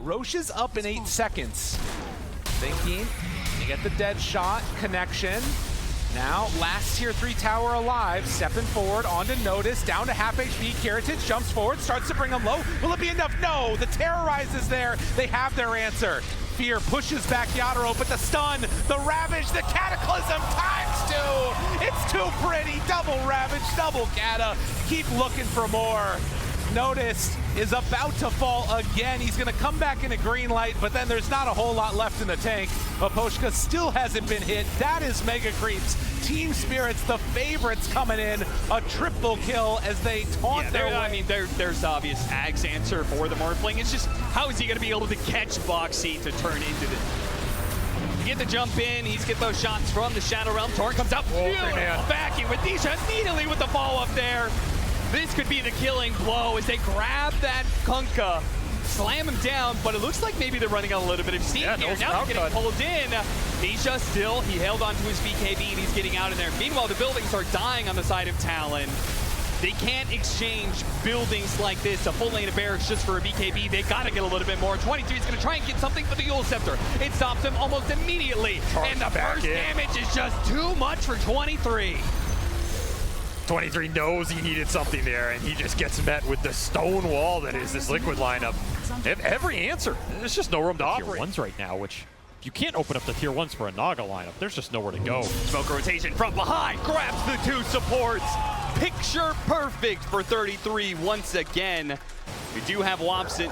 Roche is up in 8 seconds. Thinking, you get the dead shot, connection. Now, last tier 3 tower alive, stepping forward onto Notice, down to half HP. Kiritich jumps forward, starts to bring him low. Will it be enough? No, the Terrorize is there. They have their answer. Fear pushes back Yatoro, but the stun, the Ravage, the Cataclysm ×2. It's too pretty. Double Ravage, double Cata. Keep looking for more. Notice is about to fall again. He's going to come back in a green light, but then there's not a whole lot left in the tank. Aposhka still hasn't been hit. That is Mega Creeps. Team Spirits, the favorites, coming in. A triple kill as they taunt their way. I mean, there's obvious Ag's answer for the Morphling. It's just, how is he going to be able to catch Boxy to turn into this? Get the jump in, he's get those shots from the Shadow Realm. Torrent comes up, backing with Nisha immediately with the follow-up there. This could be the killing blow as they grab that Kunkka, slam him down, but it looks like maybe they're running out a little bit of steam here. Now they're getting pulled in. Nisha still, he held onto his BKB and he's getting out of there. Meanwhile, the buildings are dying on the side of Talon. They can't exchange buildings like this, a full lane of barracks just for a BKB. They gotta get a little bit more. 23 is gonna try and get something for the Yule Scepter. It stops him almost immediately. And the first damage is just too much for 23. 23 knows he needed something there, and he just gets met with the stone wall that is this Liquid lineup. They have every answer. There's just no room to operate. Tier 1s right now, which you can't open up the tier 1s for a Naga lineup. There's just nowhere to go. Smoke rotation from behind, grabs the 2 supports. Picture perfect for 33 once again. We do have Watson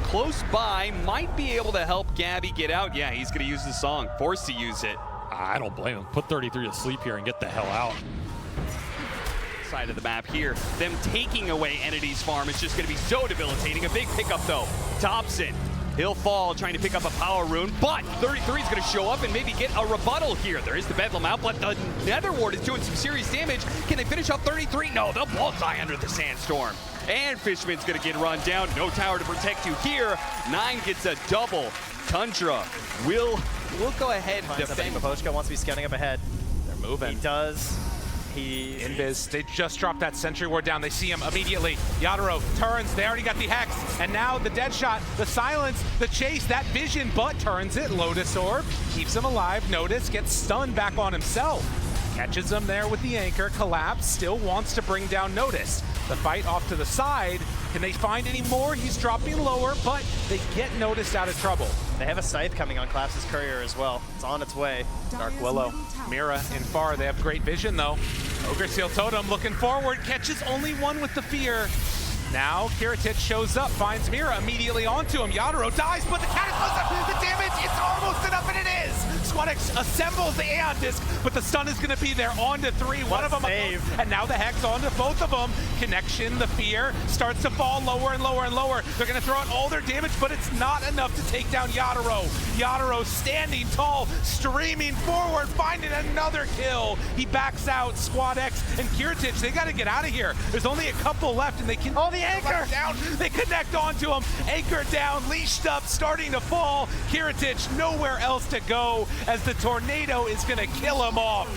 close by, might be able to help Gabby get out. Yeah, he's gonna use the song, forced to use it. I don't blame him. Put 33 to sleep here and get the hell out. Side of the map here. Them taking away Entity's farm is just going to be so debilitating. A big pickup though. Dobson, he'll fall trying to pick up a power rune, but 33 is going to show up and maybe get a rebuttal here. There is the Bedlam outlet. The Nether Ward is doing some serious damage. Can they finish off 33? No, they'll both die under the sandstorm. And Fishman's going to get run down. No tower to protect you here. 9 gets a double. Tundra will go ahead and defend. Aposhka wants to be scanning up ahead. They're moving. He does. Invis, they just dropped that sentry ward down. They see him immediately. Yatoro turns, they already got the Hex, and now the dead shot, the silence, the chase, that vision, but turns it. Lotus Orb keeps him alive. Notice gets stunned back on himself. Catches him there with the anchor. Collapse still wants to bring down Notice. The fight off to the side. Can they find any more? He's dropping lower, but they get Noticed out of trouble. They have a scythe coming on Collapse's courier as well. It's on its way. Dark Willow, Mira in far. They have great vision though. Ogre Seal Totem looking forward, catches only one with the fear. Now Kiritich shows up, finds Mira immediately onto him. Yatoro dies, but the Cataclysm, the damage, it's almost enough, and it is! SquadX assembles the Aeon Disc, but the stun is gonna be there onto 3. One of them, and now the Hex onto both of them. Connection, the fear, starts to fall lower and lower and lower. They're gonna throw out all their damage, but it's not enough to take down Yatoro. Yatoro standing tall, streaming forward, finding another kill. He backs out. SquadX and Kiritich, they gotta get out of here. There's only a couple left, and they can... Oh, the anchor! Down. They connect onto him. Anchor down, leashed up, starting to fall. Kiritich nowhere else to go as the tornado is going to kill him off.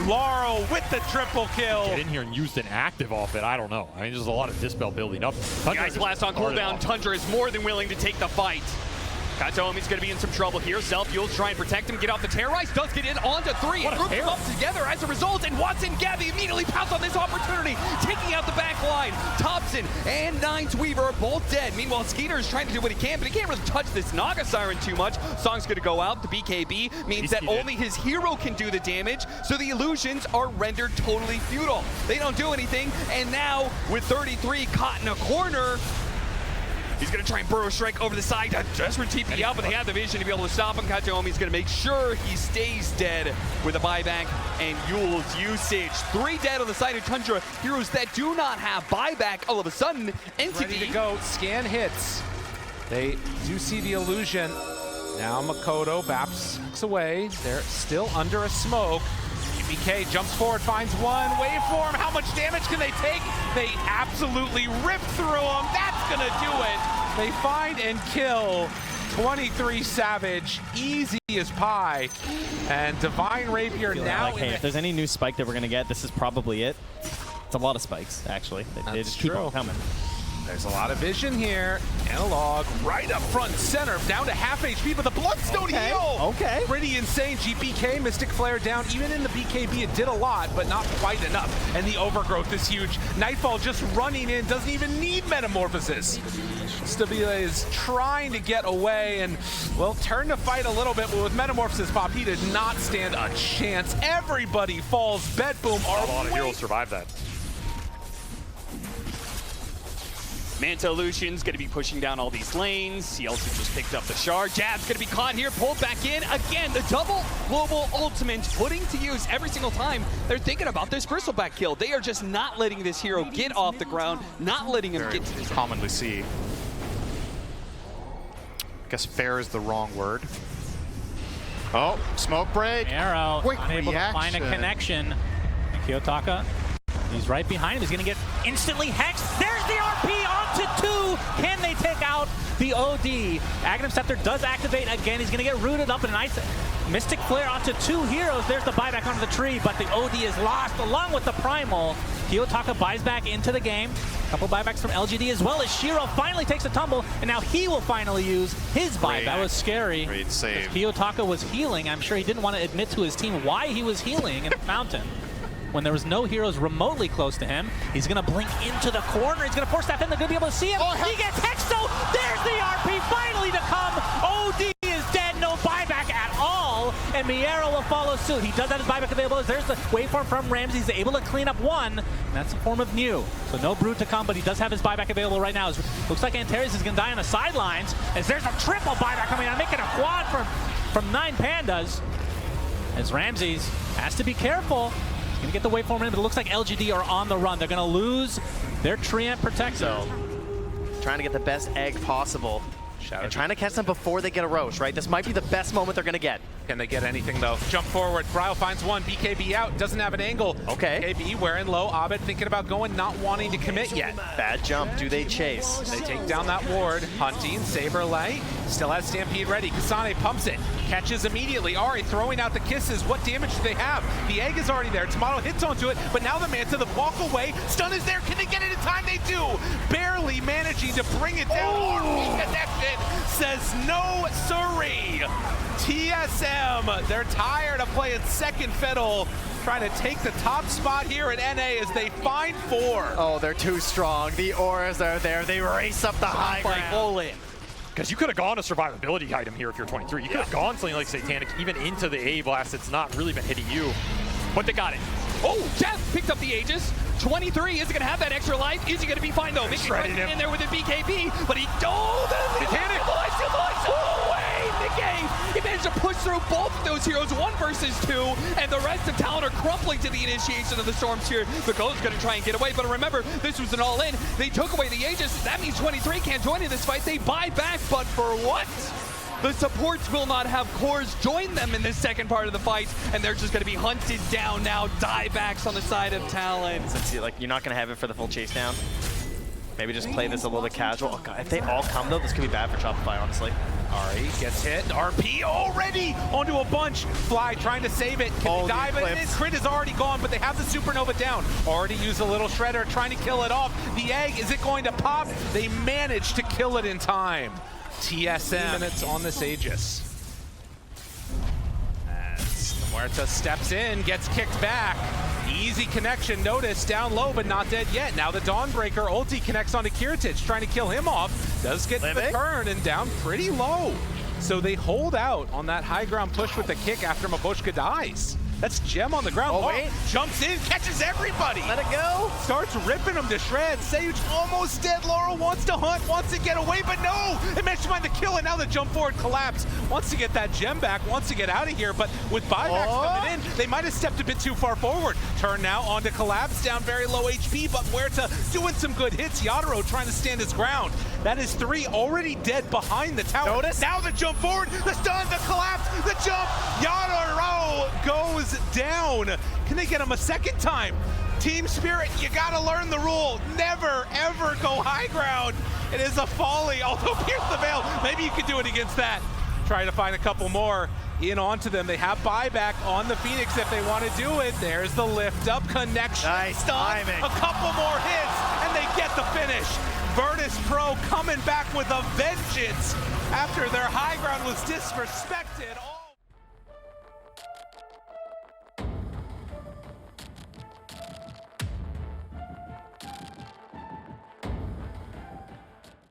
Laurel with the triple kill. Get in here and used an active off it. I don't know. I mean, there's a lot of Dispel building up. Ice Blast on cooldown. Tundra is more than willing to take the fight. Katomi's going to be in some trouble here. Self-Fuel's trying to protect him, get off the Terrorize, does get in onto 3. It groups them up together as a result, and Watson Gabby immediately pounce on this opportunity, taking out the back line. Thompson and Nine's Weaver are both dead. Meanwhile, Skeeter is trying to do what he can, but he can't really touch this Naga Siren too much. Song's going to go out. The BKB means that only his hero can do the damage, so the illusions are rendered totally futile. They don't do anything, and now with 33 caught in a corner, he's going to try and Burrow Strike over the side. Desperate TP out, but they have the vision to be able to stop him. Kataomi's going to make sure he stays dead with a buyback and Yule's usage. 3 dead on the side of Tundra. Heroes that do not have buyback all of a sudden. Entity ready to go. Scan hits. They do see the illusion. Now Makoto backs away. They're still under a smoke. BK jumps forward, finds one. Waveform, how much damage can they take? They absolutely rip through them. That's gonna do it. They find and kill 23 Savage, easy as pie. And Divine Rapier now. Like, hey, if there's any new spike that we're gonna get, this is probably it. It's a lot of spikes, actually. They just keep on coming. There's a lot of vision here. Analog right up front and center, down to half HP, but the Bloodstone heal! Okay. Pretty insane. GPK, Mystic Flare down. Even in the BKB, it did a lot, but not quite enough. And the overgrowth is huge. Nightfall just running in, doesn't even need Metamorphosis. Stabile is trying to get away and, well, turn the fight a little bit, but with Metamorphosis pop, he did not stand a chance. Everybody falls. Bed Boom are A lot of heroes survive that. Manta Lucian's going to be pushing down all these lanes. He also just picked up the shard. Jab's going to be caught here, pulled back in. Again, the double global ultimate putting to use every single time they're thinking about this bristleback kill. They are just not letting this hero get off the ground, not letting him get to this. Commonly see. I guess fair is the wrong word. Oh, smoke break. Arrow, Quick unable to find a reaction. connection. Kiyotaka, he's right behind him. He's going to get instantly hexed. There's the RP onto 2. Can they take out the OD? Aghanim Scepter does activate again. He's going to get rooted up in an ice. Mystic Flare onto 2 heroes. There's the buyback onto the tree, but the OD is lost along with the Primal. Kiyotaka buys back into the game. A couple buybacks from LGD as well as Shiro finally takes a tumble, and now he will finally use his buyback. That was scary. Great save. Kiyotaka was healing. I'm sure he didn't want to admit to his team why he was healing in the fountain. When there was no heroes remotely close to him, he's going to blink into the corner. He's going to force that in. They're going to be able to see him. He gets hexed, so there's the RP finally to come. OD is dead, no buyback at all, and Miero will follow suit. He does have his buyback available. There's the waveform from Ramsey. He's able to clean up one, and that's a form of new. So no Brood to come, but he does have his buyback available right now. Looks like Antares is going to die on the sidelines, as there's a triple buyback coming out, making a quad from 9 Pandas. As Ramses has to be careful. Gonna get the waveform in, but it looks like LGD are on the run. They're gonna lose their Treant Protector. So, trying to get the best egg possible. And trying to catch them before they get a Roche, right? This might be the best moment they're gonna get. Can they get anything though? Jump forward. Bryle finds one. BKB out. Doesn't have an angle. Okay. BKB wearing low. Abed thinking about going, not wanting to commit yet. Bad jump. Do they chase? They take down that ward. Hunting. Saberlight. Still has Stampede ready. Kasane pumps it. Catches immediately. Ari throwing out the kisses. What damage do they have? The egg is already there. Tomato hits onto it, but now the Manta, the walk away. Stun is there. Can they get it in time? They do. Barely managing to bring it down. RP connection says no siree. TSM, they're tired of playing second fiddle, trying to take the top spot here at NA as they find 4. Oh, they're too strong. The auras are there. They race up the high ground. All in. Because you could have gone a survivability item here if you're 23. You could have gone something like Satanic, even into the A blast. It's not really been hitting you. But they got it. Oh, Jeff picked up the Aegis. 23 isn't going to have that extra life. Is he going to be fine, though? Making in there with a BKB, but he don't. Titanic. Oh, wait, the game. He managed to push through both of those heroes, 1 versus 2, and the rest of Talon are crumpling to the initiation of the storms here. The Gold's going to try and get away, but remember, this was an all-in. They took away the Aegis. That means 23 can't join in this fight. They buy back, but for what? The supports will not have cores join them in this second part of the fight, and they're just going to be hunted down now. Diebacks on the side of Talon. Since you're not going to have it for the full chase down, maybe just play this a little bit casual. Oh, God, if they all come, though, this could be bad for Shopify, honestly. Ari gets hit. RP already onto a bunch. Fly trying to save it. Can they dive it in? Crit is already gone, but they have the supernova down. Already used a little shredder trying to kill it off. The egg, is it going to pop? They managed to kill it in time. TSM minutes on this Aegis. As Muerta steps in, gets kicked back. Easy connection, notice, down low, but not dead yet. Now the Dawnbreaker ulti connects onto Kiritich, trying to kill him off. Does get the turn and down pretty low. So they hold out on that high ground push with the kick after Mabushka dies. That's Gem on the ground. Oh, wait. Jumps in, catches everybody. Let it go. Starts ripping them to shreds. Sage almost dead. Laurel wants to hunt, wants to get away, but no! It managed to find the kill, and now the jump forward collapse. Wants to get that Gem back, wants to get out of here, but with buybacks coming in, they might have stepped a bit too far forward. Turn now onto Collapse, down very low HP, but Muerta doing some good hits. Yadaro trying to stand his ground. That is 3 already dead behind the tower. Notice. Now the jump forward, the stun, the collapse, the jump. Yadaro goes down. Can they get him a second time? Team Spirit, you gotta learn the rule. Never, ever go high ground. It is a folly, although pierce the veil. Maybe you could do it against that. Try to find a couple more in onto them. They have buyback on the Phoenix if they want to do it. There's the lift up connection. Nice stun. timing. A couple more hits, and they get the finish. Virtus Pro coming back with a vengeance after their high ground was disrespected.